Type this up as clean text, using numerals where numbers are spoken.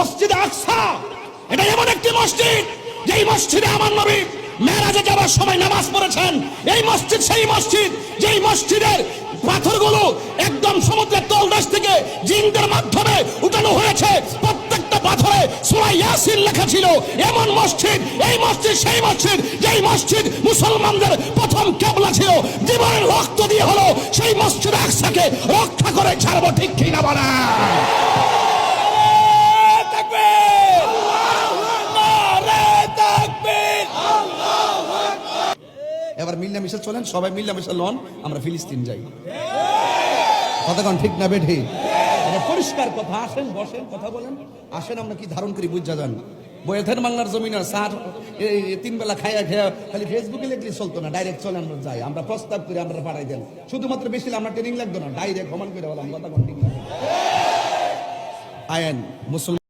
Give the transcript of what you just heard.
মসজিদে আকসা এটা এমন একটি মসজিদ যেই মসজিদে আমার নবী মেরাজে যাওয়ার সময় নামাজ পড়েছেন। এই মসজিদ সেই মসজিদ যেই মসজিদের পাথরগুলো একদম সমুদ্রের তলদেশ থেকে জিনদের মাধ্যমে উঠানো হয়েছে। প্রত্যেকটা পাথরে সূরা ইয়াসিন লেখা ছিল। এমন মসজিদ, এই মসজিদ সেই মসজিদ যেই মসজিদ মুসলমানদের প্রথম কিবলা ছিল। জীবনের রক্ত দিয়ে হলো সেই মসজিদ আকসাকে রক্ষা করে ছাড়বো, ঠিক কি না বলা? এবার মিল্লামিশা চলেন, সবাই মিল্লামিশা লন, আমরা ফিলিস্তিন যাই। কতক্ষণ ঠিক না বেঠি? পরিষ্কার কথা। আসেন, বসেন, কথা বলেন। আসেন, আমরা কি ধারণ করি বুঝা যান। বয়েথের বাংলার জমিন আর সার তিন বেলা খাইয়া খেয়া খালি ফেসবুকে লিখলে চলতো না, ডাইরেক্ট চলে আমরা যাই। আমরা প্রস্তাব করে আমরা পাঠাই দেন, শুধুমাত্র বেশি আমরা ট্রেনিং লাগতো না, ডাইরেক্ট ভ্রমণ করে বললাম। কতক্ষণ ঠিক না? আয়েন মুসলমান